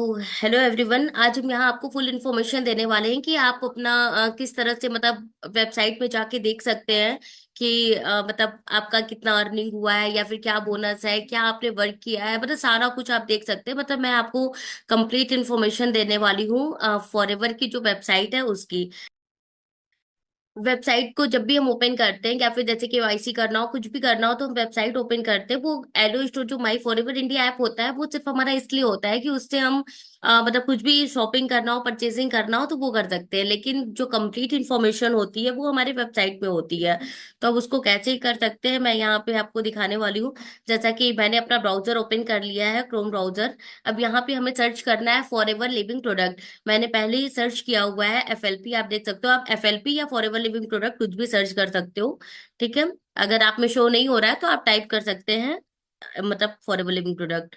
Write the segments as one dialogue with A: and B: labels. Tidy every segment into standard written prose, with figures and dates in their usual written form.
A: Hello everyone. आज हम यहाँ आपको फुल इन्फॉर्मेशन देने वाले हैं कि आप अपना किस तरह से मतलब वेबसाइट में जाके देख सकते हैं कि मतलब आपका कितना अर्निंग हुआ है या फिर क्या बोनस है, क्या आपने वर्क किया है, मतलब सारा कुछ आप देख सकते हैं। मतलब मैं आपको कंप्लीट इन्फॉर्मेशन देने वाली हूँ फॉरएवर की जो वेबसाइट है उसकी। वेबसाइट को जब भी हम ओपन करते हैं या फिर जैसे केवाईसी करना हो, कुछ भी करना हो, तो हम वेबसाइट ओपन करते हैं। वो एलो स्टोर जो माई फॉरएवर इंडिया ऐप होता है वो सिर्फ हमारा इसलिए होता है कि उससे हम मतलब कुछ भी शॉपिंग करना हो, परचेसिंग करना हो तो वो कर सकते हैं, लेकिन जो कंप्लीट इन्फॉर्मेशन होती है वो हमारे वेबसाइट में होती है। तो अब उसको कैसे कर सकते हैं मैं यहाँ पे आपको दिखाने वाली हूँ। जैसा कि मैंने अपना ब्राउजर ओपन कर लिया है, क्रोम ब्राउजर। अब यहाँ पे हमें सर्च करना है फॉरएवर लिविंग प्रोडक्ट। मैंने पहले ही सर्च किया हुआ है एफएलपी, आप देख सकते हो। आप एफएलपी या फॉरएवर लिविंग प्रोडक्ट कुछ भी सर्च कर सकते हो। ठीक है। अगर आप में शो नहीं हो रहा है तो आप टाइप कर सकते हैं मतलब फॉरएवर लिविंग प्रोडक्ट।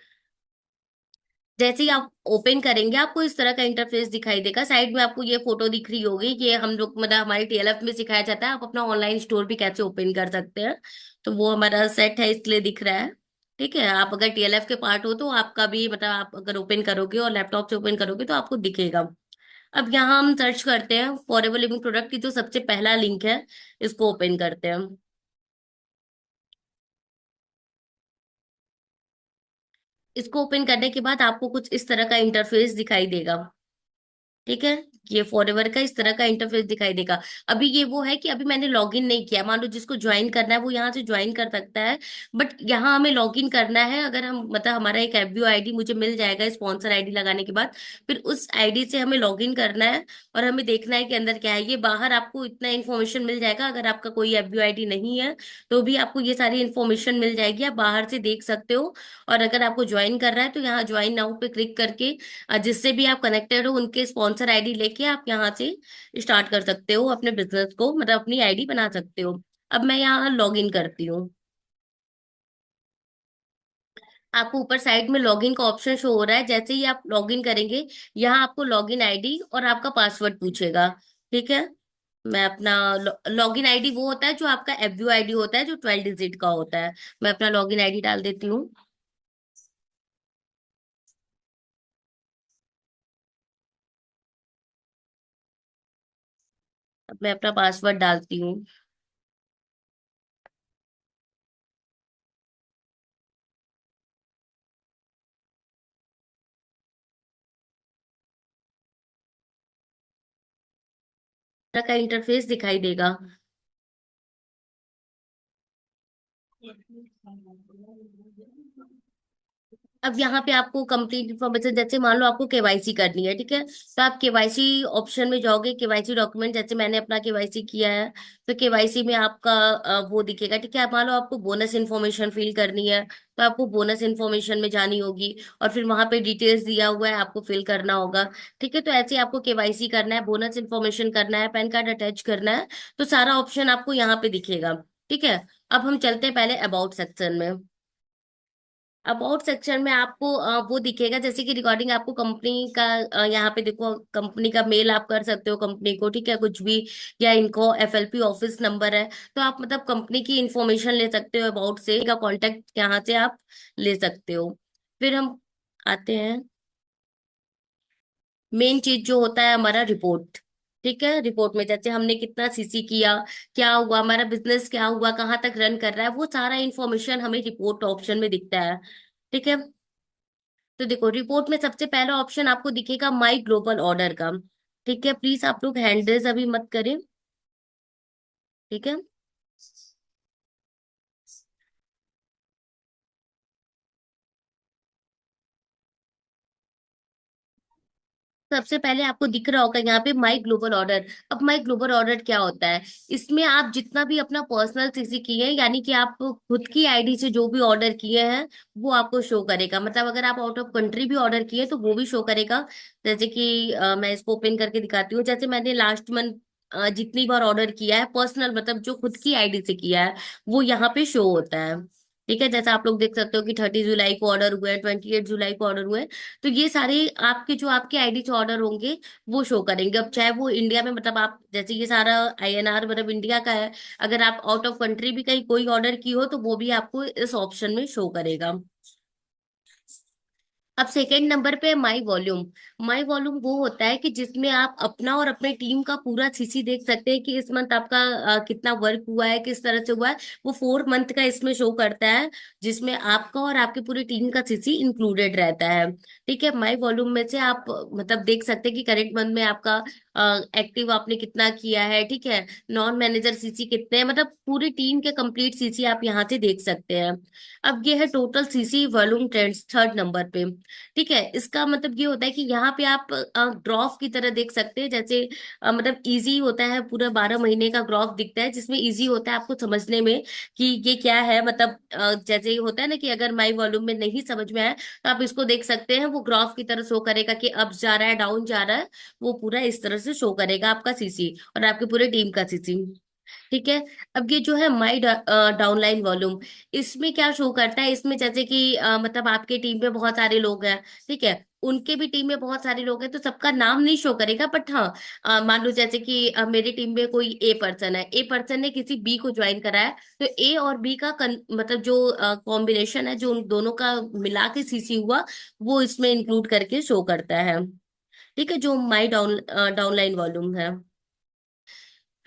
A: जैसे ही आप ओपन करेंगे आपको इस तरह का इंटरफेस दिखाई देगा। साइड में आपको ये फोटो दिख रही होगी। ये हम लोग मतलब हमारे टीएलएफ में सिखाया जाता है आप अपना ऑनलाइन स्टोर भी कैसे ओपन कर सकते हैं। तो वो हमारा सेट है इसलिए दिख रहा है। ठीक है। आप अगर टीएलएफ के पार्ट हो तो आपका भी मतलब आप अगर ओपन करोगे और लैपटॉप से ओपन करोगे तो आपको दिखेगा। अब यहाँ हम सर्च करते हैं फॉरएवर लिविंग प्रोडक्ट की जो सबसे पहला लिंक है, इसको ओपन करते हैं। इसको ओपन करने के बाद आपको कुछ इस तरह का इंटरफेस दिखाई देगा। ठीक है। ये फॉरएवर का इस तरह का इंटरफेस दिखाई देगा। अभी ये वो है कि अभी मैंने लॉगिन नहीं किया। मान लो जिसको ज्वाइन करना है वो यहाँ से ज्वाइन कर सकता है। बट यहाँ हमें लॉगिन करना है। अगर हम मतलब हमारा एक एफबीओ आईडी मुझे मिल जाएगा स्पॉन्सर आईडी लगाने के बाद, फिर उस आईडी से हमें लॉगिन करना है। और हमें देखना है कि अंदर क्या है। ये बाहर आपको इतना इन्फॉर्मेशन मिल जाएगा। अगर आपका कोई एफबीओ आईडी नहीं है तो भी आपको ये सारी इन्फॉर्मेशन मिल जाएगी, आप बाहर से देख सकते हो। और अगर आपको ज्वाइन करना है तो यहाँ ज्वाइन नाउ पे क्लिक करके जिससे भी आप कनेक्टेड हो उनके स्पॉन्सर आईडी लेके आप यहाँ से स्टार्ट कर सकते हो अपने बिजनेस को, मतलब अपनी आईडी बना सकते हो। अब मैं यहाँ लॉग इन करती हूँ। आपको ऊपर साइड में लॉगिन का ऑप्शन शो हो रहा है। जैसे ही आप लॉगिन करेंगे यहाँ आपको लॉगिन आईडी और आपका पासवर्ड पूछेगा। ठीक है। मैं अपना लॉगिन आईडी वो होता है जो आपका एफबीओ आईडी होता है जो 12 डिजिट का होता है। मैं अपना लॉगिन आईडी डाल देती हूँ। अब मैं अपना पासवर्ड डालती हूँ। तरह का इंटरफेस दिखाई देगा। अब यहाँ पे आपको कंप्लीट इन्फॉर्मेशन, जैसे मान लो आपको केवाईसी करनी है, ठीक है, तो आप केवाईसी ऑप्शन में जाओगे। केवाईसी डॉक्यूमेंट, जैसे मैंने अपना केवाईसी किया है तो केवाईसी में आपका वो दिखेगा। ठीक है। आप मान लो आपको बोनस इन्फॉर्मेशन फिल करनी है तो आपको बोनस इन्फॉर्मेशन में जानी होगी और फिर वहां पे डिटेल्स दिया हुआ है आपको फिल करना होगा। ठीक है। तो ऐसे आपको केवाईसी करना है, बोनस इन्फॉर्मेशन करना है, पैन कार्ड अटैच करना है, तो सारा ऑप्शन आपको यहाँ पे दिखेगा। ठीक है। अब हम चलते हैं पहले अबाउट सेक्शन में। अबाउट सेक्शन में आपको वो दिखेगा जैसे कि रिगार्डिंग आपको कंपनी का यहाँ पे देखो कंपनी का मेल आप कर सकते हो कंपनी को, ठीक है, कुछ भी। या इनको एफएलपी ऑफिस नंबर है तो आप मतलब कंपनी की इंफॉर्मेशन ले सकते हो। अबाउट से का कांटेक्ट यहाँ से आप ले सकते हो। फिर हम आते हैं मेन चीज जो होता है हमारा रिपोर्ट। ठीक है। रिपोर्ट में जैसे हमने कितना सीसी किया, क्या हुआ, हमारा बिजनेस क्या हुआ, कहाँ तक रन कर रहा है, वो सारा इंफॉर्मेशन हमें रिपोर्ट ऑप्शन में दिखता है। ठीक है। तो देखो रिपोर्ट में सबसे पहला ऑप्शन आपको दिखेगा माई ग्लोबल ऑर्डर का। ठीक है। प्लीज आप लोग हैंड रेज अभी मत करें। ठीक है। सबसे पहले आपको दिख रहा होगा यहाँ पे माई ग्लोबल ऑर्डर। अब माई ग्लोबल ऑर्डर क्या होता है? इसमें आप जितना भी अपना पर्सनल सीसी किए हैं, यानी कि आप खुद की आईडी से जो भी ऑर्डर किए हैं वो आपको शो करेगा। मतलब अगर आप आउट ऑफ कंट्री भी ऑर्डर किए तो वो भी शो करेगा। जैसे कि मैं इसको ओपन करके दिखाती हूँ। जैसे मैंने लास्ट मंथ जितनी बार ऑर्डर किया है पर्सनल, मतलब जो खुद की आईडी से किया है, वो यहाँ पे शो होता है। ठीक है। जैसा आप लोग देख सकते हो कि 30 जुलाई को ऑर्डर हुए, 28 जुलाई को ऑर्डर हुए। तो ये सारे आपके जो आपके आईडी से ऑर्डर होंगे वो शो करेंगे। अब चाहे वो इंडिया में, मतलब आप जैसे ये सारा आईएनआर मतलब इंडिया का है, अगर आप आउट ऑफ कंट्री भी कहीं कोई ऑर्डर की हो तो वो भी आपको इस ऑप्शन में शो करेगा। अब सेकंड नंबर पे माई वॉल्यूम। माई वॉल्यूम वो होता है कि जिसमें आप अपना और अपने टीम का पूरा सीसी देख सकते हैं कि इस मंथ आपका कितना वर्क हुआ है, किस तरह से हुआ है। वो 4 मंथ का इसमें शो करता है, जिसमें आपका और आपकी पूरी टीम का सीसी इंक्लूडेड रहता है। ठीक है, माई वॉल्यूम में से आप मतलब देख सकते हैं कि करेंट मंथ में आपका एक्टिव आपने कितना किया है। ठीक है, नॉन मैनेजर सीसी कितने हैं, मतलब पूरी टीम के कंप्लीट सीसी आप यहाँ से देख सकते हैं। अब ये है total CC volume trends third number पे। ठीक है, इसका मतलब ये होता है कि यहाँ पे आप ग्राफ की तरह देख सकते हैं, जैसे मतलब इजी होता है, पूरा 12 महीने का ग्राफ दिखता है, जिसमें इजी होता है आपको समझने में कि ये क्या है। मतलब जैसे ये होता है ना कि अगर माई वॉल्यूम में नहीं समझ में आए तो आप इसको देख सकते हैं, वो ग्राफ की तरह शो करेगा कि अप जा रहा है डाउन जा रहा है। वो पूरा इस तरह से शो करेगा आपका सीसी और आपकी पूरे टीम का सीसी। ठीक है, अब ये जो है माई डाउनलाइन वॉल्यूम, इसमें क्या शो करता है, इसमें जैसे कि मतलब आपके टीम में बहुत सारे लोग हैं। ठीक है, उनके भी टीम में बहुत सारे लोग हैं, तो सबका नाम नहीं शो करेगा, बट हाँ मान लो जैसे कि मेरी टीम में कोई ए पर्सन है, ए पर्सन ने किसी बी को ज्वाइन करा है, तो ए और बी का मतलब जो कॉम्बिनेशन है, जो उन दोनों का मिला के सीसी हुआ, वो इसमें इंक्लूड करके शो करता है। ठीक है, जो माई डाउनलाइन वॉल्यूम है।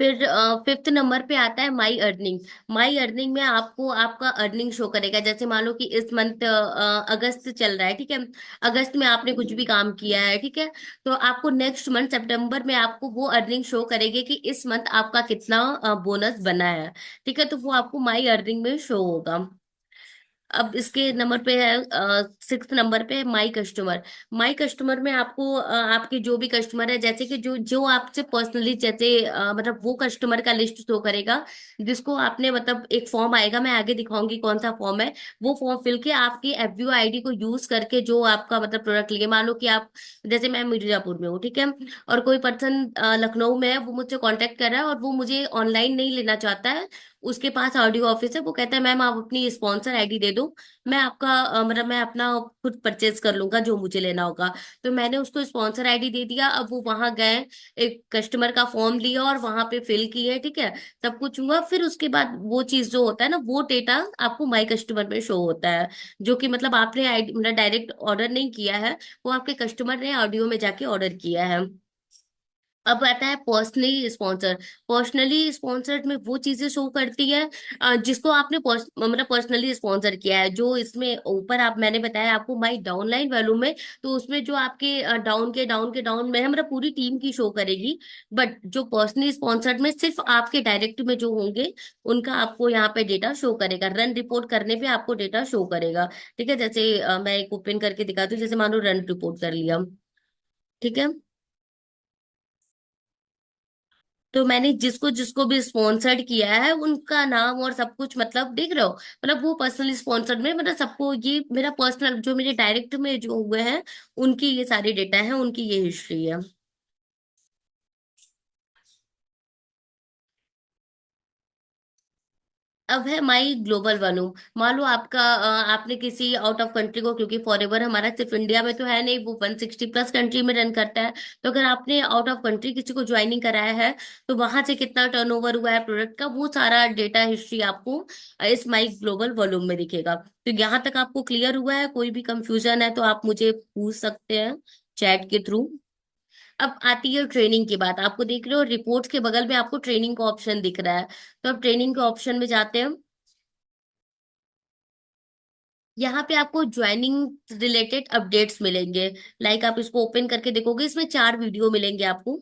A: फिर फिफ्थ नंबर पे आता है माई अर्निंग। माई अर्निंग में आपको आपका अर्निंग शो करेगा, जैसे मान लो कि इस मंथ अगस्त चल रहा है। ठीक है, अगस्त में आपने कुछ भी काम किया है। ठीक है, तो आपको नेक्स्ट मंथ सितंबर में आपको वो अर्निंग शो करेगी कि इस मंथ आपका कितना बोनस बना है। ठीक है, तो वो आपको माई अर्निंग में शो होगा। अब इसके नंबर पे है, सिक्स्थ नंबर पे है माई कस्टमर। माई कस्टमर में आपको आपके जो भी कस्टमर है, जैसे कि जो जो आपसे पर्सनली, जैसे मतलब वो कस्टमर का लिस्ट शो करेगा, जिसको आपने मतलब एक फॉर्म आएगा, मैं आगे दिखाऊंगी कौन सा फॉर्म है। वो फॉर्म फिल के आपकी एफबीओ आईडी को यूज करके जो आपका मतलब प्रोडक्ट लिए, मान लो कि आप, जैसे मैं मिर्जापुर में हूँ। ठीक है, और कोई पर्सन लखनऊ में है, वो मुझसे कांटेक्ट कर रहा है और वो मुझे ऑनलाइन नहीं लेना चाहता है। उसके पास ऑडियो ऑफिस है, वो कहता है मैम आप अपनी स्पॉन्सर आईडी दे दो, मैं आपका मतलब मैं अपना खुद परचेज कर लूंगा जो मुझे लेना होगा। तो मैंने उसको स्पॉन्सर आईडी दे दिया, अब वो वहां गए, एक कस्टमर का फॉर्म लिया और वहां पे फिल किए। ठीक है, सब कुछ हुआ, फिर उसके बाद वो चीज जो होता है ना, वो डेटा आपको माई कस्टमर में शो होता है, जो कि मतलब आपने आईडी मतलब डायरेक्ट ऑर्डर नहीं किया है, वो आपके कस्टमर ने ऑडियो में जाके ऑर्डर किया है। अब आता है पर्सनली स्पॉन्सर्ड। पर्सनली स्पॉन्सर्ड में वो चीजें शो करती है जिसको आपने मतलब पर्सनली स्पॉन्सर किया है, जो इसमें ऊपर आप मैंने बताया आपको माई डाउनलाइन वैल्यू में, तो उसमें जो आपके डाउन में है, मतलब पूरी टीम की शो करेगी। बट जो पर्सनली स्पॉन्सर्ड में सिर्फ आपके डायरेक्ट में जो होंगे, उनका आपको यहाँ पे डेटा शो करेगा, रन रिपोर्ट करने पे आपको डेटा शो करेगा। ठीक है, जैसे मैं एक ओपन करके दिखाती हूँ, जैसे मानो रन रिपोर्ट कर लिया। ठीक है, तो मैंने जिसको जिसको भी स्पॉन्सर्ड किया है उनका नाम और सब कुछ, मतलब देख रहे हो, मतलब वो पर्सनली स्पॉन्सर्ड में, मतलब सबको ये मेरा पर्सनल जो मेरे डायरेक्ट में जो हुए हैं, उनकी ये सारी डेटा है, उनकी ये हिस्ट्री है। अब है माई ग्लोबल वॉल्यूम। मान लो आपका आपने किसी आउट ऑफ कंट्री को, क्योंकि फॉरएवर हमारा सिर्फ इंडिया में तो है नहीं, वो 160+ कंट्री में रन करता है। तो अगर आपने आउट ऑफ कंट्री किसी को ज्वाइनिंग कराया है, तो वहां से कितना टर्नओवर हुआ है प्रोडक्ट का, वो सारा डेटा हिस्ट्री आपको इस माई ग्लोबल वॉल्यूम में दिखेगा। तो यहाँ तक आपको क्लियर हुआ है? कोई भी कंफ्यूजन है तो आप मुझे पूछ सकते हैं चैट के थ्रू। अब आती है ट्रेनिंग की बात, आपको देख रहे हो रिपोर्ट्स के बगल में आपको ट्रेनिंग का ऑप्शन दिख रहा है। तो अब ट्रेनिंग के ऑप्शन में जाते हैं। यहाँ पे आपको ज्वाइनिंग रिलेटेड अपडेट्स मिलेंगे। लाइक आप इसको ओपन करके देखोगे, इसमें 4 वीडियो मिलेंगे आपको।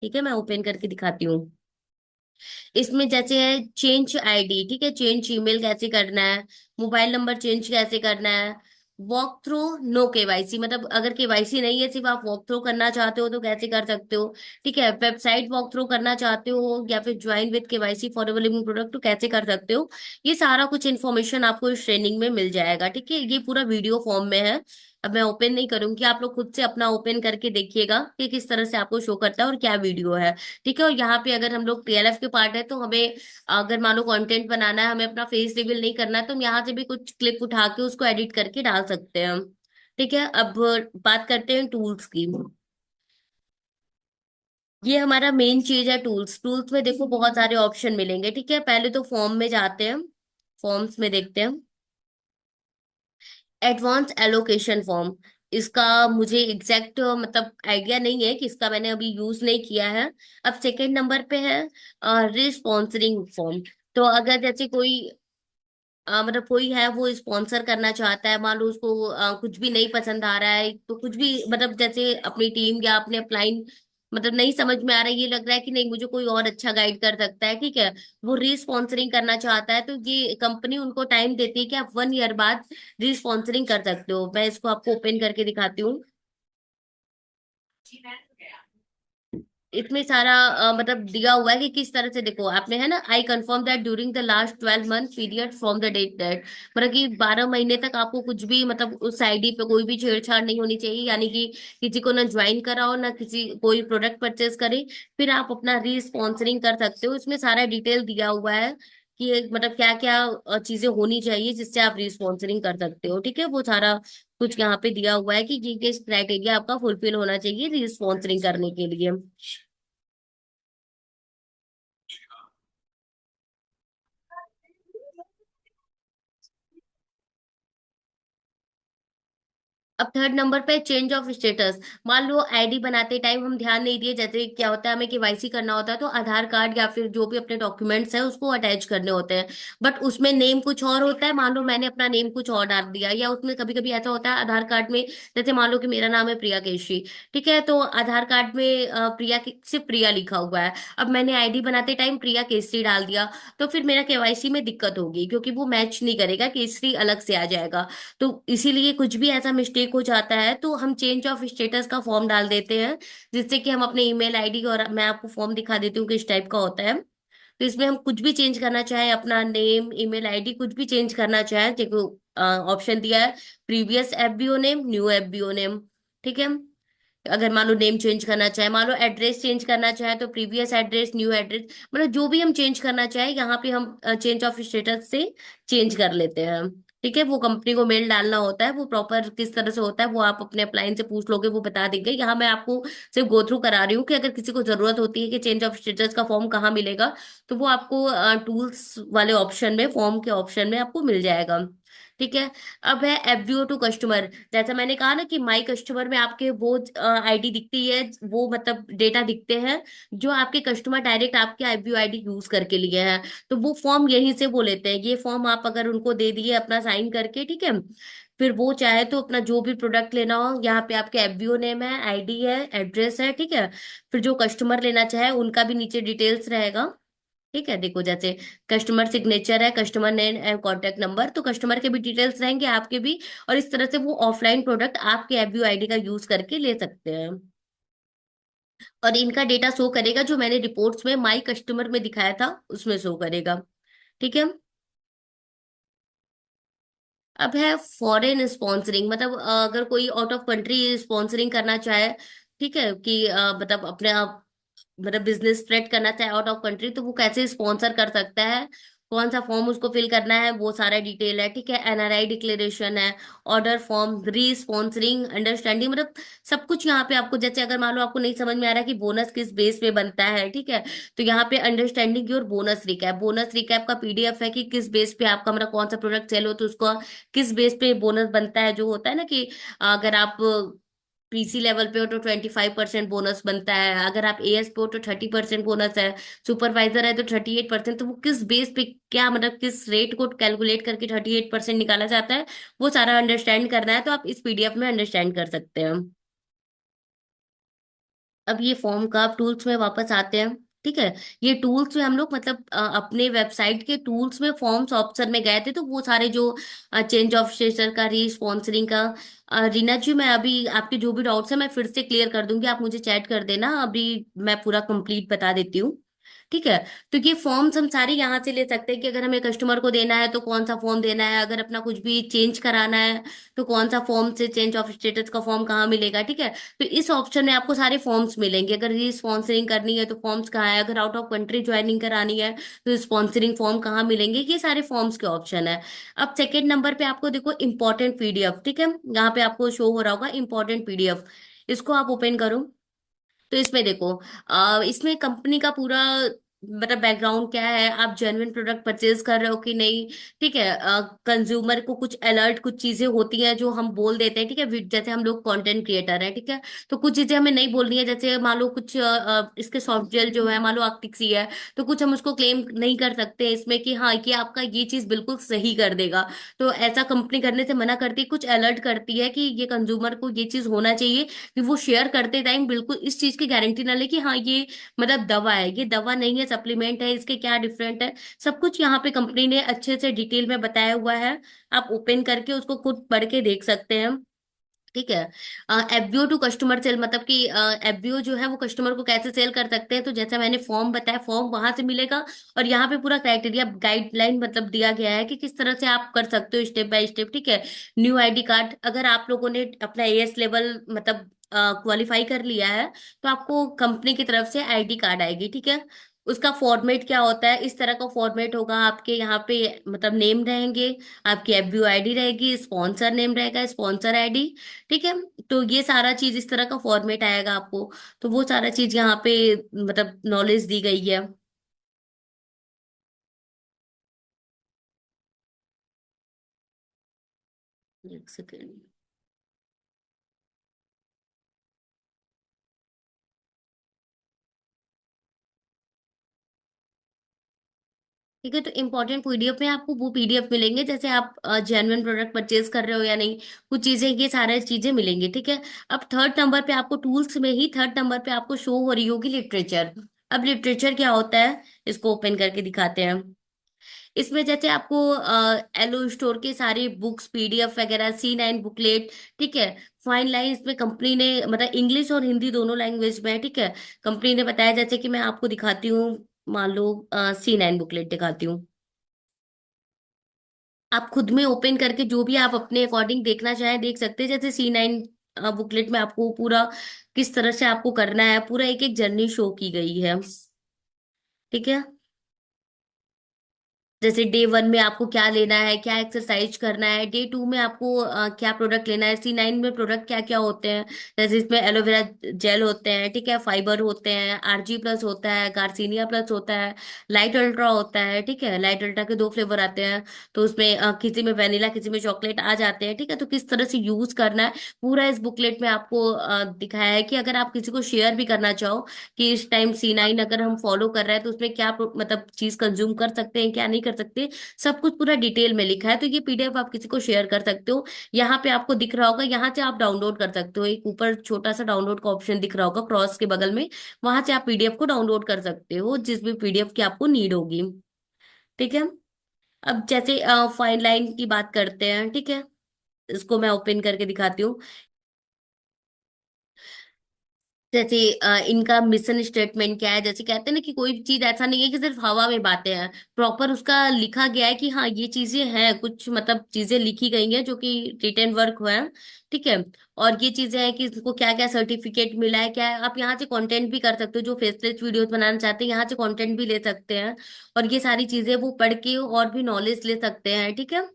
A: ठीक है, मैं ओपन करके दिखाती हूँ। इसमें जैसे है चेंज आईडी, ठीक है, चेंज ईमेल कैसे करना है, मोबाइल नंबर चेंज कैसे करना है, वॉक थ्रू, नो केवाईसी, मतलब अगर केवाईसी नहीं है, सिर्फ आप वॉक थ्रू करना चाहते हो तो कैसे कर सकते हो। ठीक है, वेबसाइट वॉक थ्रू करना चाहते हो या फिर join with KYC for ever living product, तो कैसे कर सकते हो। ये सारा कुछ इन्फॉर्मेशन आपको इस ट्रेनिंग में मिल जाएगा। ठीक है, ये पूरा वीडियो फॉर्म में है। अब मैं ओपन नहीं करूंगी, आप लोग खुद से अपना ओपन करके देखिएगा कि किस तरह से आपको शो करता है और क्या वीडियो है। ठीक है, और यहाँ पे अगर हम लोग टीएलएफ के पार्ट है, तो हमें अगर मान लो कंटेंट बनाना है, हमें अपना फेस रिवील नहीं करना है, तो हम यहाँ से भी कुछ क्लिप उठा के उसको एडिट करके डाल सकते हैं हम। ठीक है, अब बात करते हैं टूल्स की। ये हमारा मेन चीज है टूल्स। टूल्स में देखो बहुत सारे ऑप्शन मिलेंगे। ठीक है, पहले तो फॉर्म में जाते हैं, फॉर्म्स में देखते हैं। एडवांस एलोकेशन फॉर्म, इसका मुझे एग्जैक्ट मतलब आइडिया नहीं है कि इसका मैंने अभी यूज नहीं किया है। अब सेकंड नंबर पे है रिस्पॉन्सरिंग फॉर्म। तो अगर जैसे कोई मतलब कोई है वो स्पॉन्सर करना चाहता है, मान लो उसको कुछ भी नहीं पसंद आ रहा है, तो कुछ भी मतलब जैसे अपनी टीम या अपने अपलाइन मतलब नहीं समझ में आ रहा है, ये लग रहा है कि नहीं मुझे कोई और अच्छा गाइड कर सकता है, ठीक है, वो रीस्पॉन्सरिंग करना चाहता है, तो ये कंपनी उनको टाइम देती है कि आप 1 ईयर बाद रीस्पॉन्सरिंग कर सकते हो। मैं इसको आपको ओपन करके दिखाती हूँ। इसमें सारा मतलब दिया हुआ है कि किस तरह से, देखो आपने है ना, I confirm that during the last 12 month period from the date that, मतलब कि 12 महीने तक आपको कुछ भी मतलब उस आईडी पे कोई भी छेड़छाड़ नहीं होनी चाहिए, यानी कि किसी को ना ज्वाइन कराओ ना किसी कोई प्रोडक्ट परचेज करे, फिर आप अपना री स्पॉन्सरिंग कर सकते हो। इसमें सारा डिटेल दिया हुआ है कि मतलब क्या क्या चीजें होनी चाहिए जिससे आप री स्पॉन्सरिंग कर सकते हो, ठीक है, वो सारा कुछ यहाँ पे दिया हुआ है कि ये क्राइटेरिया आपका फुलफिल होना चाहिए री स्पॉन्सरिंग करने के लिए। अब थर्ड नंबर पे चेंज ऑफ स्टेटस। मान लो आईडी बनाते टाइम हम ध्यान नहीं दिए, जैसे क्या होता है हमें केवाईसी करना होता है तो आधार कार्ड या फिर जो भी अपने डॉक्यूमेंट्स है उसको अटैच करने होते हैं, बट उसमें नेम कुछ और होता है, मान लो मैंने अपना नेम कुछ और डाल दिया, या उसमें कभी कभी ऐसा होता है आधार कार्ड में, जैसे मान लो कि मेरा नाम है प्रिया केशरी, ठीक है, तो आधार कार्ड में सिर्फ प्रिया लिखा हुआ है, अब मैंने आईडी बनाते टाइम प्रिया केसरी डाल दिया, तो फिर मेरा केवाईसी में दिक्कत होगी क्योंकि वो मैच नहीं करेगा, केसरी अलग से आ जाएगा। तो इसीलिए कुछ भी ऐसा मिस्टेक हो जाता है तो हम चेंज ऑफ स्टेटस का फॉर्म डाल देते हैं, जिससे कि हम अपने ईमेल आईडी, और मैं आपको फॉर्म दिखा देती हूँ किस टाइप का होता है। तो इसमें हम कुछ भी चेंज करना चाहें, अपना नेम ईमेल आईडी कुछ भी चेंज करना चाहें, देखो ऑप्शन दिया है, previous FBO name, new FBO name, ठीक है। अगर मान लो नेम चेंज करना चाहे, मान लो एड्रेस चेंज करना चाहे, तो प्रीवियस एड्रेस, न्यू एड्रेस, मतलब जो भी हम चेंज करना चाहे यहाँ पे हम चेंज ऑफ स्टेटस से चेंज कर लेते हैं, ठीक है। वो कंपनी को मेल डालना होता है, वो प्रॉपर किस तरह से होता है वो आप अपने अपलाइन से पूछ लोगे, वो बता देंगे। यहाँ मैं आपको सिर्फ गो थ्रू करा रही हूँ कि अगर किसी को जरूरत होती है कि चेंज ऑफ स्टेटस का फॉर्म कहाँ मिलेगा, तो वो आपको टूल्स वाले ऑप्शन में, फॉर्म के ऑप्शन में आपको मिल जाएगा, ठीक है। अब है एफबीओ टू कस्टमर। जैसा मैंने कहा ना कि माई कस्टमर में आपके वो आईडी दिखती है, वो मतलब डेटा दिखते हैं जो आपके कस्टमर डायरेक्ट आपके एफबीओ आईडी यूज करके लिए हैं, तो वो फॉर्म यहीं से वो लेते हैं। ये फॉर्म आप अगर उनको दे दिए अपना साइन करके, ठीक है, फिर वो चाहे तो अपना जो भी प्रोडक्ट लेना हो, यहाँ पे आपके एफबीओ नेम है, आईडी है, एड्रेस है, ठीक है, फिर जो कस्टमर लेना चाहे उनका भी नीचे डिटेल्स रहेगा, ठीक है। देखो जैसे कस्टमर सिग्नेचर है, customer name and contact number, तो कस्टमर के भी डिटेल्स रहेंगे, आपके भी, और इस तरह से वो ऑफलाइन प्रोडक्ट आपके एफबीओ आईडी का यूज करके ले सकते हैं। और इनका डेटा शो करेगा, जो मैंने रिपोर्ट्स में माई कस्टमर में दिखाया था उसमें शो करेगा, ठीक है। अब है फॉरेन स्पॉन्सरिंग, मतलब अगर कोई आउट ऑफ कंट्री स्पॉन्सरिंग करना चाहे, ठीक है, कि मतलब अपने आप मतलब बिजनेस स्प्रेड करना चाहे आउट ऑफ कंट्री, तो वो कैसे स्पॉन्सर कर सकता है, कौन सा फॉर्म उसको फिल करना है, वो सारा डिटेल है, ठीक है। एनआरआई डिक्लेरेशन है, ऑर्डर फॉर्म, री स्पॉन्सरिंग अंडरस्टैंडिंग, मतलब सब कुछ यहाँ पे आपको, जैसे अगर मान लो आपको नहीं समझ में आ रहा है कि बोनस किस बेस पे बनता है, ठीक है, तो यहाँ पे understanding your bonus recap, bonus recap का पीडीएफ है कि किस बेस पे आपका मतलब कौन सा प्रोडक्ट सेल हो तो उसको किस बेस पे बोनस बनता है, जो होता है ना कि अगर आप पीसी लेवल पे हो तो 25% बोनस बनता है, अगर आप एएस पे हो तो 30% बोनस है, सुपरवाइजर है तो 38%, तो वो किस बेस पे क्या मतलब किस रेट को कैलकुलेट करके 38% निकाला जाता है, वो सारा अंडरस्टैंड करना है तो आप इस पीडीएफ में अंडरस्टैंड कर सकते हैं। अब ये फॉर्म का आप टूल्स में वापस आते हैं, ठीक है। ये टूल्स में हम लोग मतलब अपने वेबसाइट के टूल्स में फॉर्म्स ऑप्शन में गए थे, तो वो सारे जो चेंज ऑफ स्टेटस का, री स्पॉन्सरिंग का, रीना जी मैं अभी आपके जो भी डाउट्स है मैं फिर से क्लियर कर दूंगी, आप मुझे चैट कर देना, अभी मैं पूरा कंप्लीट बता देती हूँ, ठीक है। तो ये फॉर्म्स हम सारे यहाँ से ले सकते हैं कि अगर हमें कस्टमर को देना है तो कौन सा फॉर्म देना है, अगर अपना कुछ भी चेंज कराना है तो कौन सा फॉर्म से, चेंज ऑफ स्टेटस का फॉर्म कहाँ मिलेगा, ठीक है। तो इस ऑप्शन में आपको सारे फॉर्म्स मिलेंगे, अगर ये स्पॉन्सरिंग करनी है तो फॉर्म्स कहाँ है, अगर आउट ऑफ कंट्री ज्वाइनिंग करानी है तो स्पॉन्सरिंग फॉर्म कहाँ मिलेंगे, ये सारे फॉर्म्स के ऑप्शन है। अब सेकेंड नंबर पे आपको देखो इंपॉर्टेंट पीडीएफ, ठीक है, यहाँ पे आपको शो हो रहा होगा इंपॉर्टेंट पीडीएफ, इसको आप ओपन करो। तो इसमें देखो इसमें कंपनी का पूरा मतलब बैकग्राउंड क्या है, आप जेन्युइन प्रोडक्ट परचेज कर रहे हो कि नहीं। ठीक है, कंज्यूमर को कुछ अलर्ट, कुछ चीजें होती हैं जो हम बोल देते हैं, ठीक है, जैसे हम लोग कंटेंट क्रिएटर हैं, ठीक है, तो कुछ चीजें हमें नहीं बोलनी है, जैसे मान लो कुछ इसके सॉफ्ट जेल जो है, मान लो आर्टिक सी है, तो कुछ हम उसको क्लेम नहीं कर सकते इसमें कि हाँ कि आपका ये चीज बिल्कुल सही कर देगा। तो ऐसा कंपनी करने से मना करती है, कुछ अलर्ट करती है कि ये कंज्यूमर को ये चीज होना चाहिए कि वो शेयर करते टाइम बिल्कुल इस चीज की गारंटी ना ले कि हाँ ये मतलब दवा है, ये दवा नहीं है, सप्लीमेंट है, इसके क्या डिफरेंट है, सब कुछ यहाँ पे कंपनी ने अच्छे से डिटेल में बताया हुआ है। आप ओपन करके उसको खुद पढ़ के देख सकते हैं। ठीक है। एफबीओ टू कस्टमर सेल, मतलब कि एफबीओ जो है वो कस्टमर को कैसे सेल कर सकते हैं, तो जैसा मैंने फॉर्म बताया, फॉर्म वहां से मिलेगा। और यहाँ पे पूरा क्राइटेरिया गाइडलाइन मतलब दिया गया है कि किस तरह से आप कर सकते हो स्टेप बाय स्टेप। ठीक है। न्यू आईडी कार्ड, अगर आप लोगों ने अपना एएस लेवल मतलब क्वालिफाई कर लिया है, तो आपको कंपनी की तरफ से आईडी कार्ड आएगी। ठीक है। उसका फॉर्मेट क्या होता है, इस तरह का फॉर्मेट होगा आपके यहाँ पे, मतलब नेम रहेंगे, आपकी एफबीओ आईडी रहेगी, स्पॉन्सर नेम रहेगा, स्पॉन्सर आईडी। ठीक है। तो ये सारा चीज इस तरह का फॉर्मेट आएगा आपको। तो वो सारा चीज यहाँ पे मतलब नॉलेज दी गई है। एक सेकेंड। ठीक है, तो इम्पोर्टेंट पीडीएफ में आपको वो पीडीएफ मिलेंगे, जैसे आप जेन्युइन प्रोडक्ट परचेज कर रहे हो या नहीं, कुछ चीजें, ये सारे चीजें मिलेंगी। ठीक है। अब थर्ड नंबर पे आपको टूल्स में ही थर्ड नंबर पे आपको शो हो रही होगी लिटरेचर। अब लिटरेचर क्या होता है, इसको ओपन करके दिखाते हैं। इसमें जैसे आपको एलो स्टोर के सारे बुक्स, पीडीएफ वगैरह, C9 बुकलेट। ठीक है। फाइन लाइन इसमें कंपनी ने मतलब इंग्लिश और हिंदी दोनों लैंग्वेज में है। ठीक है। कंपनी ने बताया, जैसे कि मैं आपको दिखाती हूँ, मान लो C9 बुकलेट दिखाती हूँ। आप खुद में ओपन करके जो भी आप अपने अकॉर्डिंग देखना चाहें देख सकते हैं। जैसे C9 बुकलेट में आपको पूरा किस तरह से आपको करना है, पूरा एक एक जर्नी शो की गई है। ठीक है। जैसे डे 1 में आपको क्या लेना है, क्या एक्सरसाइज करना है, डे 2 में आपको क्या प्रोडक्ट लेना है, C9 में प्रोडक्ट क्या क्या होते हैं। जैसे इसमें एलोवेरा जेल होते हैं, ठीक है, फाइबर होते हैं, RG+ होता है, गार्सिनिया+ होता है, लाइट अल्ट्रा होता है। ठीक है। लाइट अल्ट्रा के 2 फ्लेवर आते हैं, तो उसमें किसी में वेनिला, किसी में चॉकलेट आ जाते हैं। ठीक है। तो किस तरह से यूज करना है पूरा इस बुकलेट में आपको दिखाया है, कि अगर आप किसी को शेयर भी करना चाहो कि इस टाइम C9 अगर हम फॉलो कर रहे हैं तो उसमें क्या मतलब चीज कंज्यूम कर सकते हैं, क्या नहीं कर सकते, सब कुछ पूरा डिटेल में लिखा है। तो ये पीडीएफ आप किसी को शेयर कर सकते हो। यहाँ पे आपको दिख रहा होगा, यहाँ से आप डाउनलोड कर सकते हो, एक ऊपर छोटा सा डाउनलोड का ऑप्शन दिख रहा होगा क्रॉस के बगल में, वहां से आप पीडीएफ को डाउनलोड कर सकते हो, जिस भी पीडीएफ की आपको नीड होगी। ठीक है। अब जैसे फाइन लाइन की बात करते हैं। ठीक है। इसको मैं ओपन करके दिखाती हूँ। जैसे इनका मिशन स्टेटमेंट क्या है, जैसे कहते हैं ना कि कोई भी चीज ऐसा नहीं है कि सिर्फ हवा में बातें हैं, प्रॉपर उसका लिखा गया है कि हाँ ये चीजें हैं, कुछ मतलब चीजें लिखी गई हैं जो कि रिटन वर्क हुआ है। ठीक है। और ये चीजें हैं कि इसको क्या क्या सर्टिफिकेट मिला है, क्या है, आप यहाँ से कंटेंट भी कर सकते हो, जो फेसलेस वीडियोस बनाना चाहते हैं यहाँ से कंटेंट भी ले सकते हैं। और ये सारी चीजें वो पढ़ के और भी नॉलेज ले सकते हैं। ठीक है।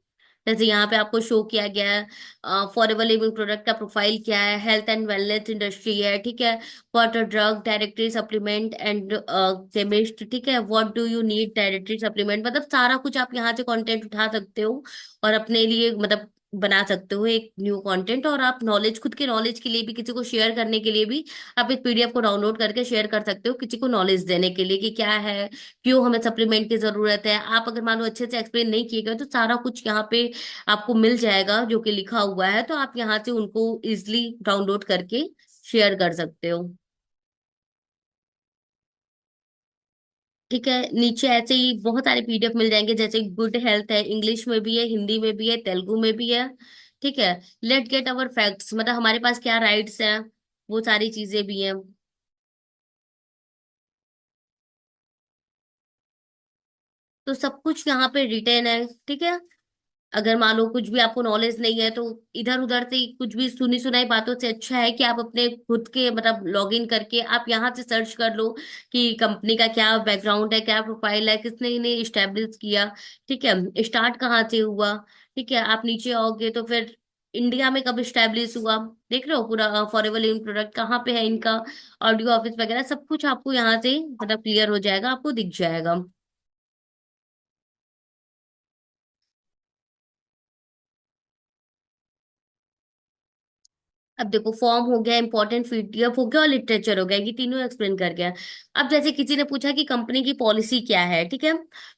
A: जैसे यहाँ पे आपको शो किया गया है, फॉरएवर लिविंग प्रोडक्ट का प्रोफाइल क्या है, हेल्थ एंड वेलनेस इंडस्ट्री है। ठीक है। What a drug directory supplement and chemist. ठीक है। What do you need directory supplement, मतलब सारा कुछ आप यहाँ से कंटेंट उठा सकते हो और अपने लिए मतलब बना सकते हो एक न्यू कंटेंट। और आप नॉलेज, खुद के नॉलेज के लिए भी, किसी को शेयर करने के लिए भी आप इस पीडीएफ को डाउनलोड करके शेयर कर सकते हो, किसी को नॉलेज देने के लिए कि क्या है, क्यों हमें सप्लीमेंट की जरूरत है। आप अगर मान लो अच्छे से एक्सप्लेन नहीं किए गए तो सारा कुछ यहाँ पे आपको मिल जाएगा जो कि लिखा हुआ है, तो आप यहाँ से उनको इजिली डाउनलोड करके शेयर कर सकते हो। ठीक है। नीचे ऐसे ही बहुत सारे पीडीएफ मिल जाएंगे, जैसे गुड हेल्थ है, इंग्लिश में भी है, हिंदी में भी है, तेलुगु में भी है। ठीक है। लेट गेट अवर फैक्ट्स, मतलब हमारे पास क्या राइट्स हैं, वो सारी चीजें भी हैं। तो सब कुछ यहाँ पे रिटेन है। ठीक है। अगर मान लो कुछ भी आपको नॉलेज नहीं है, तो इधर उधर से कुछ भी सुनी सुनाई बातों से अच्छा है कि आप अपने खुद के मतलब लॉग इन करके आप यहाँ से सर्च कर लो कि कंपनी का क्या बैकग्राउंड है, क्या प्रोफाइल है, किसने इन्हें इस्टेब्लिश किया। ठीक है। स्टार्ट कहाँ से हुआ। ठीक है। आप नीचे आओगे तो फिर इंडिया में कब स्टैब्लिश हुआ, देख रहे हो पूरा फॉरएवर लिविंग प्रोडक्ट कहाँ पे है इनका, ऑडियो ऑफिस वगैरह सब कुछ आपको यहाँ से मतलब क्लियर हो जाएगा, आपको दिख जाएगा। अब देखो फॉर्म हो गया, इंपॉर्टेंट पीडीएफ हो गया और लिटरेचर हो गया, ये तीनों एक्सप्लेन कर गया। अब जैसे किसी ने पूछा कि कंपनी की पॉलिसी क्या है, ठीक है,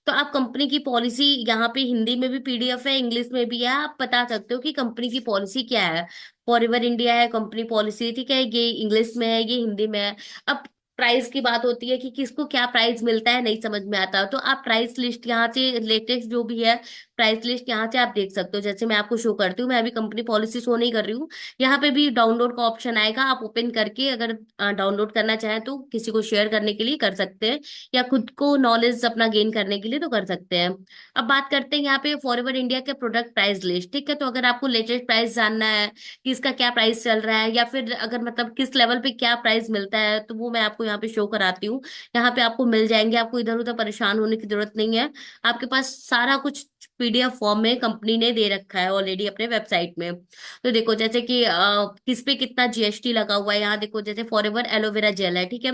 A: तो आप कंपनी की पॉलिसी यहाँ पे हिंदी में भी पीडीएफ है, इंग्लिश में भी है, आप बता सकते हो कि कंपनी की पॉलिसी क्या है। फॉरएवर इंडिया है कंपनी पॉलिसी, ठीक है, ये इंग्लिश में है, ये हिंदी में है। अब प्राइस की बात होती है कि किसको क्या प्राइस मिलता है, नहीं समझ में आता, तो आप प्राइस लिस्ट यहाँ से लेटेस्ट जो भी है प्राइस लिस्ट यहाँ से आप देख सकते हो। जैसे मैं आपको शो करती हूँ, मैं अभी कंपनी पॉलिसी शो नहीं कर रही हूँ, यहाँ पे भी डाउनलोड का ऑप्शन आएगा, आप ओपन करके अगर डाउनलोड करना चाहें तो किसी को शेयर करने के लिए कर सकते हैं, या खुद को नॉलेज अपना गेन करने के लिए तो कर सकते हैं। अब बात करते हैं यहाँ पे फॉरएवर इंडिया के प्रोडक्ट प्राइस लिस्ट, ठीक है, तो अगर आपको लेटेस्ट प्राइस जानना है कि इसका क्या प्राइस चल रहा है, या फिर अगर मतलब किस लेवल पे क्या प्राइस मिलता है, तो वो मैं आपको यहाँ पे शो कराती हूँ। यहाँ पे आपको मिल जाएंगे, आपको इधर उधर परेशान होने की जरूरत नहीं है, आपके पास सारा कुछ पीडीएफ फॉर्म में कंपनी ने दे रखा है ऑलरेडी अपने वेबसाइट में। तो देखो जैसे कि किस पे कितना जीएसटी लगा हुआ है, यहाँ देखो जैसे फॉरएवर एलोवेरा जेल है, ठीक है,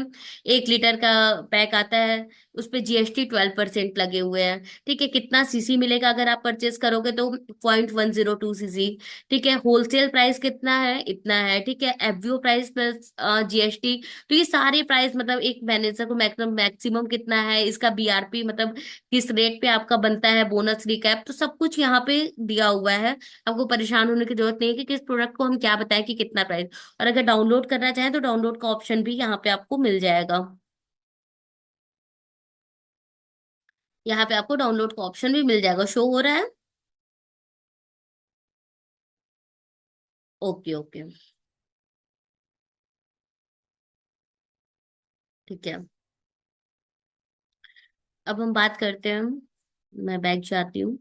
A: 1 लीटर का पैक आता है, उस पे जीएसटी 12% लगे हुए हैं, ठीक है, कितना सीसी मिलेगा अगर आप परचेस करोगे तो 0.102 सीसी, ठीक है, होलसेल प्राइस कितना है, इतना है, ठीक है, एफबीओ प्राइस प्लस जीएसटी। तो ये सारे प्राइस मतलब एक मैनेजर को मैक्सिमम मैक्सिमम कितना है, इसका बीआरपी मतलब किस रेट पे आपका बनता है, बोनस रिकैप, तो सब कुछ यहाँ पे दिया हुआ है। आपको परेशान होने की जरूरत नहीं है कि किस प्रोडक्ट को हम क्या बताएं कि कितना प्राइस। और अगर डाउनलोड करना चाहें तो डाउनलोड का ऑप्शन भी यहाँ पे आपको मिल जाएगा, यहाँ पे आपको डाउनलोड का ऑप्शन भी मिल जाएगा, शो हो रहा है। ओके ओके, ठीक है। अब हम बात करते हैं, मैं बैग जाती हूँ,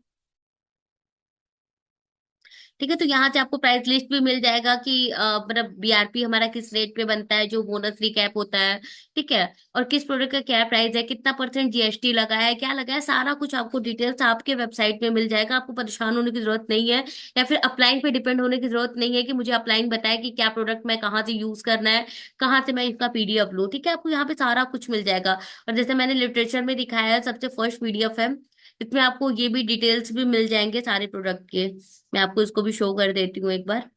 A: ठीक है, तो यहाँ से आपको प्राइस लिस्ट भी मिल जाएगा कि मतलब बीआरपी हमारा किस रेट पे बनता है, जो बोनस रिकैप होता है, ठीक है, और किस प्रोडक्ट का क्या प्राइस है, कितना परसेंट जीएसटी लगा है, क्या लगा है, सारा कुछ आपको डिटेल्स आपके वेबसाइट में मिल जाएगा, आपको परेशान होने की जरूरत नहीं है, या फिर अपलाइन पे डिपेंड होने की जरूरत नहीं है कि मुझे अपलाइन बताए कि क्या प्रोडक्ट मैं कहाँ से यूज करना है, कहाँ से मैं इसका पीडीएफ लूँ, ठीक है, आपको यहाँ पे सारा कुछ मिल जाएगा। और जैसे मैंने लिटरेचर में दिखाया है, सबसे फर्स्ट पीडीएफ है, इसमें आपको ये भी डिटेल्स भी मिल जाएंगे सारे प्रोडक्ट के। मैं आपको इसको भी शो कर देती हूँ एक बार।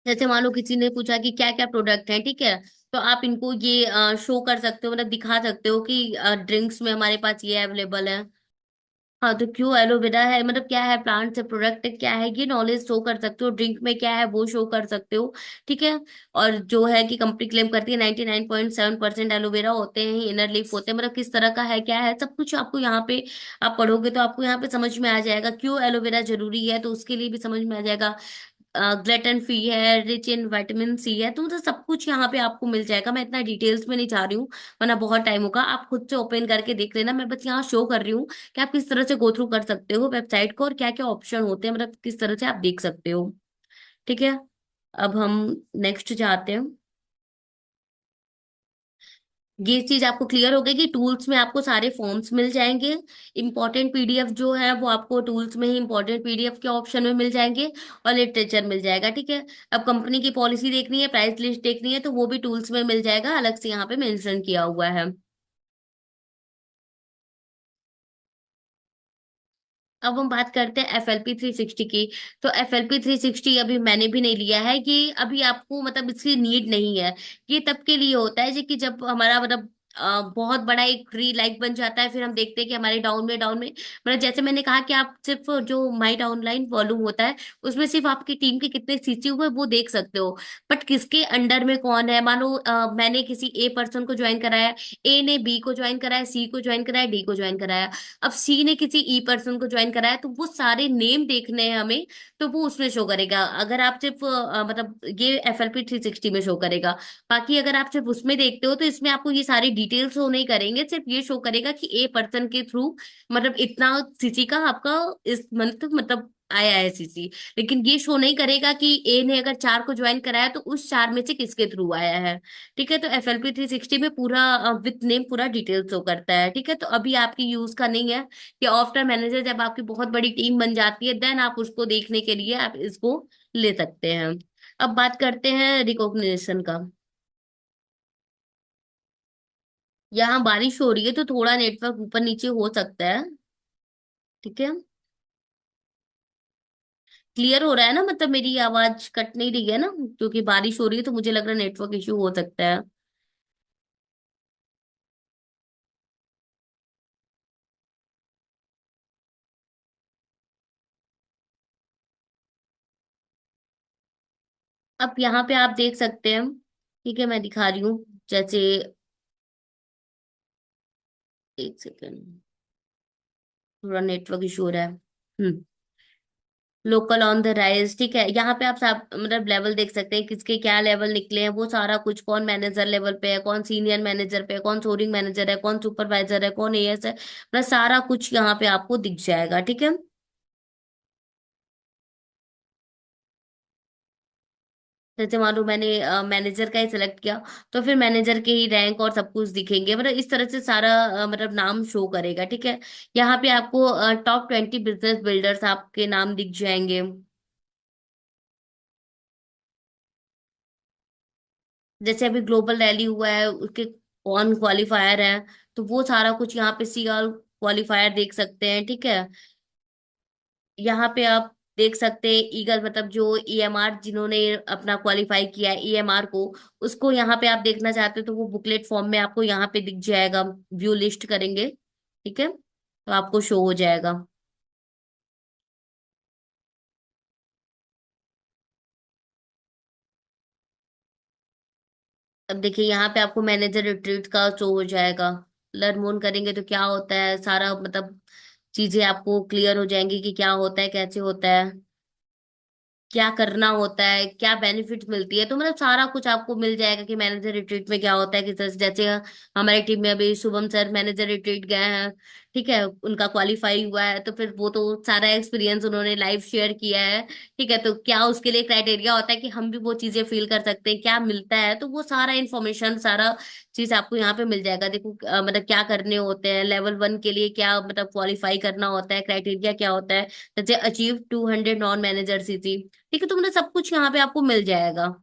A: जैसे मान लो किसी ने पूछा कि क्या क्या प्रोडक्ट है, ठीक है, तो आप इनको ये शो कर सकते हो, मतलब दिखा सकते हो कि ड्रिंक्स में हमारे पास ये अवेलेबल है। हाँ, तो क्यों एलोवेरा है, मतलब क्या है, प्लांट से प्रोडक्ट क्या है, ये नॉलेज शो कर सकते हो, ड्रिंक में क्या है वो शो कर सकते हो, ठीक है। और जो है कि कंपनी क्लेम करती है 99.7% एलोवेरा होते हैं, इनर लीफ होते हैं, मतलब किस तरह का है क्या है, सब कुछ आपको यहाँ पे आप पढ़ोगे तो आपको यहाँ पे समझ में आ जाएगा, क्यों एलोवेरा जरूरी है तो उसके लिए भी समझ में आ जाएगा। ग्लूटेन फ्री है, रिच इन विटामिन सी है, तो मतलब सब कुछ यहाँ पे आपको मिल जाएगा। मैं इतना डिटेल्स में नहीं जा रही हूँ वरना बहुत टाइम होगा, आप खुद से ओपन करके देख लेना, मैं बस यहाँ शो कर रही हूँ कि आप किस तरह से गो थ्रू कर सकते हो वेबसाइट को, और क्या क्या ऑप्शन होते हैं, मतलब किस तरह से आप देख सकते हो, ठीक है। अब हम नेक्स्ट जाते हैं। ये चीज आपको क्लियर हो गई कि टूल्स में आपको सारे फॉर्म्स मिल जाएंगे, इंपॉर्टेंट पीडीएफ जो है वो आपको टूल्स में ही इंपॉर्टेंट पीडीएफ के ऑप्शन में मिल जाएंगे, और लिटरेचर मिल जाएगा, ठीक है। अब कंपनी की पॉलिसी देखनी है, प्राइस लिस्ट देखनी है, तो वो भी टूल्स में मिल जाएगा, अलग से यहाँ पे मेंशन किया हुआ है। अब हम बात करते हैं FLP 360 की। तो FLP 360 अभी मैंने भी नहीं लिया है, ये अभी आपको मतलब इसकी नीड नहीं है, ये तब के लिए होता है कि जब हमारा मतलब बहुत बड़ा एक ट्री लाइक बन जाता है, फिर हम देखते हैं कि हमारे डाउन में मतलब जैसे मैंने कहा कि आप सिर्फ जो माई डाउनलाइन वॉल्यूम होता है उसमें सिर्फ आपकी टीम के कितने सीसी हुए वो देख सकते हो, बट किसके अंडर में कौन है, मानो मैंने किसी ए पर्सन को ज्वाइन कराया, ए ने बी को ज्वाइन कराया, सी को ज्वाइन कराया, डी को ज्वाइन कराया, अब सी ने किसी ई पर्सन को ज्वाइन कराया, तो वो सारे नेम देखने हैं हमें, तो वो उसमें शो करेगा। अगर आप सिर्फ मतलब ये FLP 360 में शो करेगा। बाकी अगर आप सिर्फ उसमें देखते हो तो इसमें आपको ये सारी डिटेल्स शो नहीं करेंगे, सिर्फ ये शो करेगा कि ए पर्सन के थ्रू मतलब इतना सीसी का आपका इस मंथ मतलब IISCC। लेकिन ये शो नहीं करेगा कि ए ने अगर 4 को ज्वाइन कराया तो उस 4 में से किसके थ्रू आया है। ठीक है, तो FLP 360 में पूरा विथ नेम पूरा डिटेल शो करता है। ठीक है, तो अभी आपकी यूज का नहीं है कि आफ्टर मैनेजर जब आपकी बहुत बड़ी टीम बन जाती है देन आप उसको देखने के लिए आप इसको ले सकते हैं। अब बात करते हैं रिकॉग्निशन का। यहाँ बारिश हो रही है तो थोड़ा नेटवर्क ऊपर नीचे हो सकता है। ठीक है, क्लियर हो रहा है ना, मतलब मेरी आवाज कट नहीं रही है ना, क्योंकि बारिश हो रही है तो मुझे लग रहा है नेटवर्क इश्यू हो सकता है। अब यहाँ पे आप देख सकते हैं। ठीक है, मैं दिखा रही हूँ जैसे, एक सेकेंड, थोड़ा नेटवर्क इशू हो रहा है। Local on the rise. ठीक है, यहाँ पे आप सब मतलब लेवल देख सकते हैं किसके क्या लेवल निकले हैं, वो सारा कुछ, कौन मैनेजर लेवल पे है, कौन सीनियर मैनेजर पे है, कौन सोरिंग मैनेजर है, कौन सुपरवाइजर है, कौन AS है, मतलब सारा कुछ यहाँ पे आपको दिख जाएगा। ठीक है, जैसे मान लो मैंने मैनेजर का ही सिलेक्ट किया तो फिर मैनेजर के ही रैंक और सब कुछ दिखेंगे, मतलब इस तरह से सारा मतलब नाम शो करेगा। ठीक है, यहाँ पे आपको टॉप 20 बिजनेस बिल्डर्स आपके नाम दिख जाएंगे। जैसे अभी ग्लोबल रैली हुआ है उसके कौन क्वालिफायर है, तो वो सारा कुछ यहाँ पे CR क्वालिफायर देख सकते हैं। ठीक है, यहाँ पे आप देख सकते हैं ईगल, मतलब जो EMR जिन्होंने अपना क्वालिफाई किया है EMR को, उसको यहाँ पे आप देखना चाहते हो तो वो बुकलेट फॉर्म में आपको यहाँ पे दिख जाएगा। व्यू लिस्ट करेंगे, ठीक है, तो आपको शो हो जाएगा। अब देखिए यहाँ पे आपको मैनेजर रिट्रीट का शो हो जाएगा। लर्न मोर करेंगे तो क्या होता है, सारा मतलब चीजें आपको क्लियर हो जाएंगी कि क्या होता है, कैसे होता है, क्या करना होता है, क्या बेनिफिट मिलती है, तो मतलब सारा कुछ आपको मिल जाएगा कि मैनेजर रिट्रीट में क्या होता है, किस तरह से। जैसे हमारी टीम में अभी शुभम सर मैनेजर रिट्रीट गए हैं। ठीक है, उनका क्वालिफाई हुआ है तो फिर वो तो सारा एक्सपीरियंस उन्होंने लाइव शेयर किया है। ठीक है, तो क्या उसके लिए क्राइटेरिया होता है कि हम भी वो चीजें फील कर सकते हैं, क्या मिलता है, तो वो सारा इन्फॉर्मेशन सारा चीज आपको यहाँ पे मिल जाएगा। देखो मतलब क्या करने होते हैं, लेवल 1 के लिए क्या मतलब क्वालिफाई करना होता है, क्राइटेरिया क्या होता है, जैसे अचीव 200 नॉन मैनेजर CC। ठीक है, तो मतलब सब कुछ यहाँ पे आपको मिल जाएगा।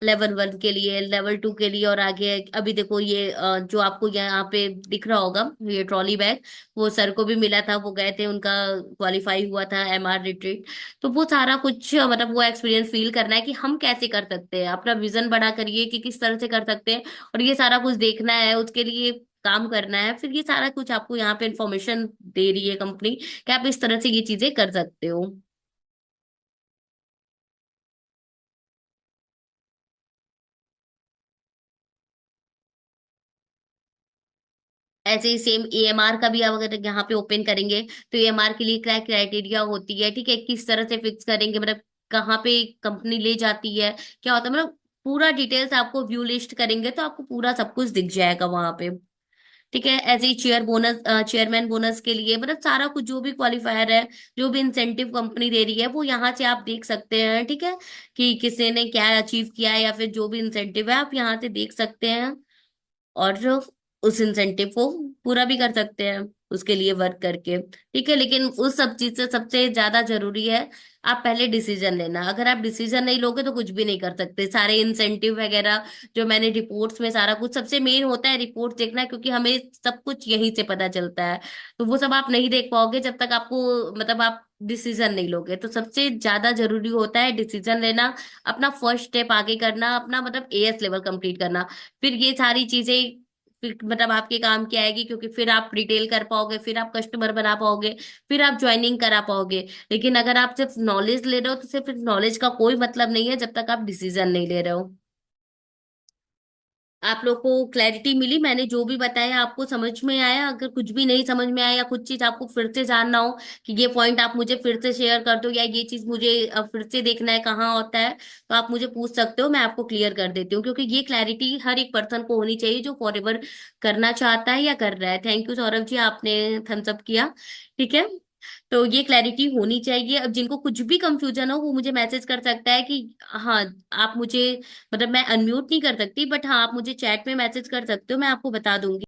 A: लेवल 1 के लिए, लेवल 2 के लिए, और आगे अभी देखो ये जो आपको यहाँ पे दिख रहा होगा ये ट्रॉली बैग, वो सर को भी मिला था, वो गए थे, उनका क्वालिफाई हुआ था MR रिट्रीट। तो वो सारा कुछ मतलब वो एक्सपीरियंस फील करना है कि हम कैसे कर सकते हैं, अपना विजन बड़ा करिए कि किस तरह से कर सकते हैं, और ये सारा कुछ देखना है, उसके लिए काम करना है, फिर ये सारा कुछ आपको यहाँ पे इंफॉर्मेशन दे रही है कंपनी कि आप इस तरह से ये चीजें कर सकते हो। ऐसे ही सेम AMR का भी आप अगर यहाँ पे ओपन करेंगे तो AMR के लिए क्या क्राइटेरिया होती है, ठीक है, किस तरह से फिक्स करेंगे, मतलब कहाँ पे कंपनी ले जाती है, क्या होता है, मतलब पूरा डिटेल्स आपको व्यू लिस्ट करेंगे तो आपको पूरा सब कुछ दिख जाएगा वहां पे। ठीक है, ऐसे ही चेयरमैन बोनस के लिए मतलब सारा कुछ जो भी क्वालिफायर है, जो भी इंसेंटिव कंपनी दे रही है, वो यहाँ से आप देख सकते हैं। ठीक है, कि किसी ने क्या अचीव किया है या फिर जो भी इंसेंटिव है आप यहाँ से देख सकते हैं, और जो उस इंसेंटिव को पूरा भी कर सकते हैं उसके लिए वर्क करके। ठीक है, लेकिन उस सब चीज से सबसे ज्यादा जरूरी है आप पहले डिसीजन लेना। अगर आप डिसीजन नहीं लोगे तो कुछ भी नहीं कर सकते। सारे इंसेंटिव वगैरह जो मैंने रिपोर्ट्स में सारा कुछ, सबसे मेन होता है रिपोर्ट देखना, क्योंकि हमें सब कुछ यहीं से पता चलता है। तो वो सब आप नहीं देख पाओगे जब तक आपको मतलब आप डिसीजन नहीं लोगे। तो सबसे ज्यादा जरूरी होता है डिसीजन लेना, अपना फर्स्ट स्टेप आगे करना, अपना मतलब AS लेवल कंप्लीट करना। फिर ये सारी चीजें फिर मतलब आपके काम की आएगी, क्योंकि फिर आप रिटेल कर पाओगे, फिर आप कस्टमर बना पाओगे, फिर आप ज्वाइनिंग करा पाओगे। लेकिन अगर आप सिर्फ नॉलेज ले रहे हो तो सिर्फ नॉलेज का कोई मतलब नहीं है जब तक आप डिसीजन नहीं ले रहे हो। आप लोग को क्लैरिटी मिली, मैंने जो भी बताया आपको समझ में आया? अगर कुछ भी नहीं समझ में आया या कुछ चीज आपको फिर से जानना हो कि ये पॉइंट आप मुझे फिर से शेयर कर दो, या ये चीज मुझे फिर से देखना है कहाँ होता है, तो आप मुझे पूछ सकते हो, मैं आपको क्लियर कर देती हूँ, क्योंकि ये क्लैरिटी हर एक पर्सन को होनी चाहिए जो फॉरएवर करना चाहता है या कर रहा है। थैंक यू सौरभ जी, आपने थम्स अप किया। ठीक है, तो ये क्लैरिटी होनी चाहिए। अब जिनको कुछ भी कंफ्यूजन हो वो मुझे मैसेज कर सकता है कि हाँ, आप मुझे, मतलब मैं अनम्यूट नहीं कर सकती, बट हाँ आप मुझे चैट में मैसेज कर सकते हो, मैं आपको बता दूंगी।